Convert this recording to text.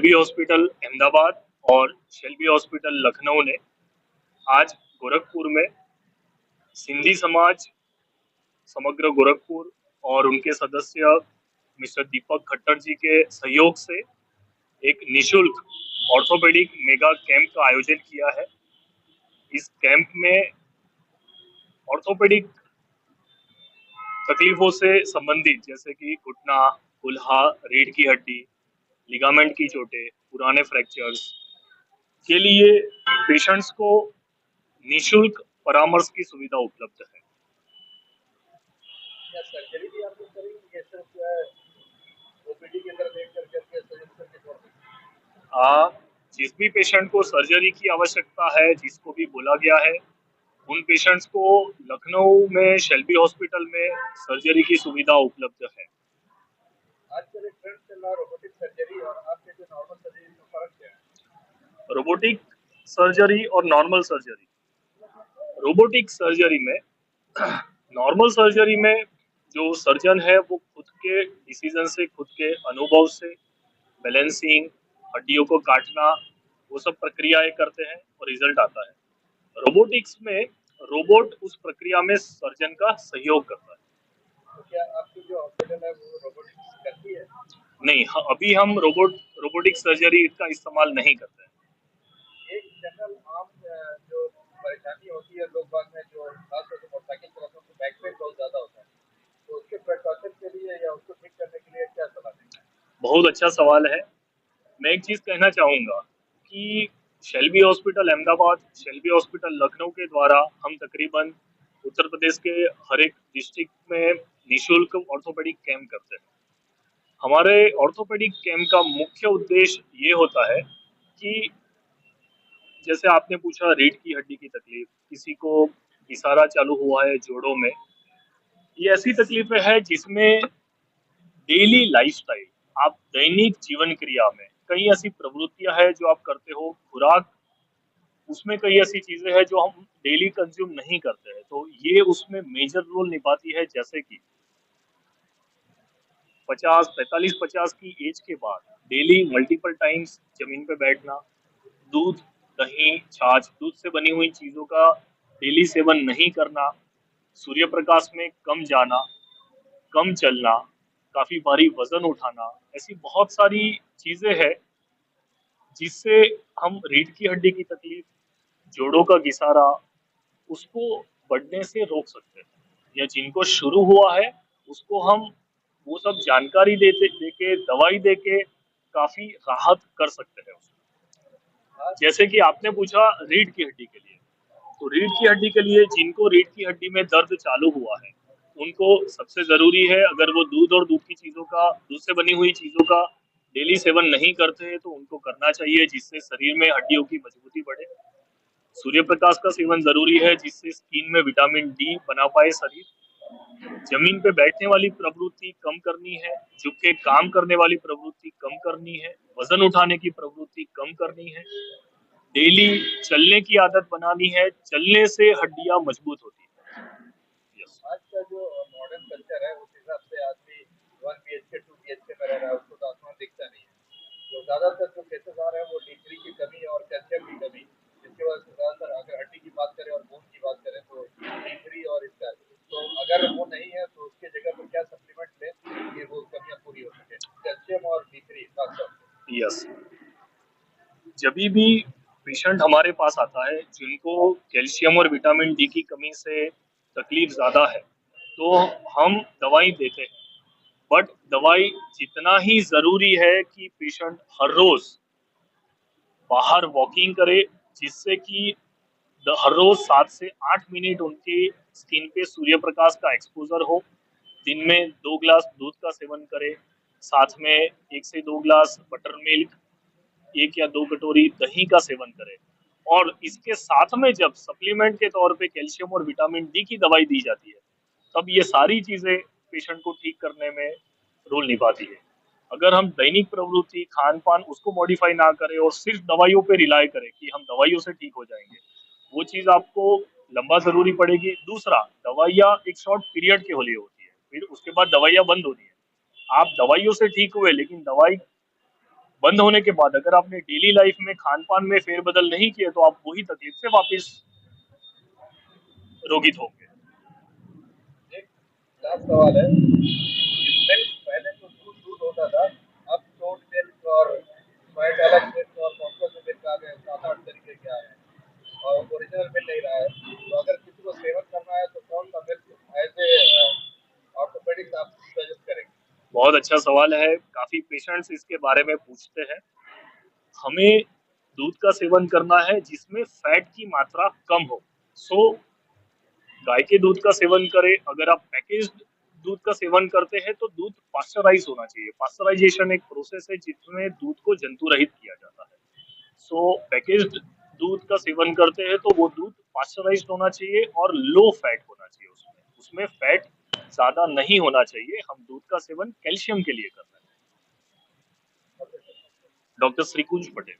Shelby hospital Ahmedabad और Shelby hospital Lucknow ने आज गोरखपुर में सिंधी समाज समग्र गोरखपुर और उनके सदस्य मिस्टर दीपक खट्टर जी के सहयोग से एक निशुल्क ऑर्थोपेडिक मेगा कैंप का आयोजन किया है। इस कैंप में ऑर्थोपेडिक तकलीफों से संबंधित जैसे कि घुटना, कुल्हा, रीढ़ की हड्डी, लिगामेंट की चोटें, पुराने फ्रैक्चर्स के लिए पेशेंट्स को निशुल्क परामर्श की सुविधा उपलब्ध है। क्या सर्जरी भी आप लोग करेंगे या सिर्फ ओपीडी के अंदर देख करके सजेस्ट करके छोड़ देंगे? जिस भी पेशेंट को सर्जरी की आवश्यकता है, जिसको भी बोला गया है, उन पेशेंट्स को लखनऊ में शेल्बी हॉस्पिटल में सर्जरी की सुविधा उपलब्ध है। आजकल एक ट्रेंड चल रहा है रोबोटिक सर्जरी और आपके जो नॉर्मल सर्जरी में फर्क क्या है? रोबोटिक सर्जरी और नॉर्मल सर्जरी। रोबोटिक सर्जरी में नॉर्मल सर्जरी में जो सर्जन है वो खुद के डिसीजन से, खुद के अनुभव से बैलेंसिंग, हड्डियों को काटना, वो सब प्रक्रियाएं करते हैं और रिजल्ट आता है। रोबोटिक्स में रोबोट उस प्रक्रिया में सर्जन का सहयोग करता है। तो क्या आपकी जो हॉस्पिटल है वो रोबोटिक्स करती है? नहीं, अभी हम रोबोटिक सर्जरी का इस्तेमाल नहीं करते हैं। एक जनरल आम जो परेशानी होती है लोग बाग में, जो खासतौर से मोटरसाइकिल चलाते हैं उनको बैक पेन बहुत ज्यादा होता है, तो उसके प्रिकॉशन के लिए या उसको ठीक करने के लिए क्या सलाह देंगे? बहुत अच्छा सवाल है। मैं एक चीज कहना चाहूंगा कि Shelby hospital Ahmedabad, Shelby hospital Lucknow के द्वारा हम तकरीबन उत्तर प्रदेश के हर एक डिस्ट्रिक्ट में निशुल्क ऑर्थोपेडिक कैंप करते हैं। हमारे ऑर्थोपेडिक कैंप का मुख्य उद्देश्य ये होता है कि जैसे आपने पूछा रीढ़ की हड्डी की तकलीफ, किसी को इशारा चालू हुआ है जोड़ों में, ये ऐसी तकलीफें हैं जिसमें डेली लाइफस्टाइल, आप दैनिक जीवन क्रिया में कई ऐसी प्रवृत्तियां हैं जो आप करते हो, खुराक उसमें कई ऐसी चीजें हैं जो हम डेली कंज्यूम नहीं करते हैं, तो ये उसमें मेजर रोल निभाती है। जैसे कि 45 की एज के बाद डेली मल्टीपल टाइम्स जमीन पे बैठना, दूध, दही, छाछ, दूध से बनी हुई चीजों का डेली सेवन नहीं करना, सूर्य प्रकाश में कम जाना, कम चलना, काफी भारी वजन उठाना, ऐसी बहुत सारी चीजें हैं जिससे हम रीढ़ की हड्डी की तकलीफ, जोड़ों का घिसारा, उसको बढ़ने से रोक सकते हैं। या जिनको शुरू हुआ है उसको हम वो सब जानकारी देके दवाई देके काफी राहत कर सकते हैं उसको। जैसे कि आपने पूछा रीढ़ की हड्डी के लिए, तो रीढ़ की हड्डी के लिए जिनको रीढ़ की हड्डी में दर्द चालू हुआ है उनको सबसे जरूरी है, अगर वो दूध और दूध की चीजों का, दूध से बनी हुई चीजों का डेली सेवन नहीं करते हैं तो उनको करना चाहिए, जिससे शरीर में हड्डियों की मजबूती बढ़े। सूर्य प्रकाश का सेवन जरूरी है जिससे स्किन में विटामिन डी बना पाए शरीर। जमीन पे बैठने वाली प्रवृत्ति कम करनी है, झुक के काम करने वाली प्रवृत्ति कम करनी है, वजन उठाने की प्रवृत्ति कम करनी है, डेली चलने की आदत बनानी है, चलने से हड्डियां मजबूत होती है। यस। आज का जो मॉडर्न कल्चर है उस हिसाब से आदमी 1 BHK 2 BHK में रह रहा है, उसको तो आसमान दिखता नहीं है। तो ज्यादातर जो केसेस आ रहे हैं वो D3 की कमी और कैल्शियम की कमी, जिसकी वजह से ज्यादातर अगर हड्डी की बात करें और बोन की बात करें तो D3 और इसका, तो अगर वो नहीं है तो उसके जगह पर क्या सप्लीमेंट लें कि वो कमियां पूरी हो सके, कैल्शियम और D3 खासतौर से? यस, जब भी पेशेंट हमारे पास आता है जिनको कैल्शियम और विटामिन डी की कमी से तकलीफ ज्यादा है तो हम दवाई देते हैं, बट दवाई जितना ही जरूरी है कि पेशेंट हर रोज बाहर वॉकिंग करे, जिससे कि हर रोज 7 से 8 मिनट उनके स्किन पे सूर्य प्रकाश का एक्सपोजर हो। दिन में 2 ग्लास दूध का सेवन करे, साथ में 1 से 2 ग्लास बटर मिल्क, 1 या 2 कटोरी दही का सेवन करें, और इसके साथ में जब सप्लीमेंट के तौर पे कैल्शियम और विटामिन डी की दवाई दी जाती है तब ये सारी चीजें पेशेंट को ठीक करने में रोल निभाती है। अगर हम दैनिक प्रवृत्ति, खान पान उसको मॉडिफाई ना करें और सिर्फ दवाइयों पे रिलाई करें कि हम दवाइयों से ठीक हो जाएंगे, वो चीज आपको लंबा जरूरी पड़ेगी। दूसरा, दवाइयाँ एक शॉर्ट पीरियड के लिए होती है, फिर उसके बाद दवाइयाँ बंद होती है। आप दवाइयों से ठीक हुए लेकिन दवाई बंद होने के बाद अगर आपने डेली लाइफ में खान पान में फेरबदल नहीं किए तो आप वही तकलीफ से वापस रोगित होंगे। एक लास्ट सवाल है, मिल्क पहले तो दूध दूध होता था, अब सोट मिल्क और व्हाइट अलग मिल्क और कॉम्पोस्ट मिल्क आ गए, 7-8 तरीके के आए हैं और ओरिजिनल मिल नहीं रहा है। तो अगर किसी को सेवन करना है तो कौन सा मिल्क एज ए ऑर्थोपेडिक्स आप सजेस्ट करेंगे? बहुत अच्छा सवाल है, काफी पेशेंट्स इसके बारे में पूछते हैं। हमें दूध का सेवन करना है जिसमें फैट की मात्रा कम हो। सो गाय के दूध का सेवन करें। अगर आप पैकेज्ड दूध का सेवन करते हैं तो दूध पास्चराइज होना चाहिए। पास्चराइजेशन एक प्रोसेस है जिसमें दूध को जंतु रहित किया जाता है। सो पैकेज्ड दूध का सेवन करते हैं तो वो दूध पास्चराइज्ड होना चाहिए और लो फैट होना चाहिए। उसमें उसमें फैट ज्यादा नहीं होना चाहिए। हम दूध का सेवन कैल्शियम के लिए करना है। डॉक्टर श्रीकुंज पटेल।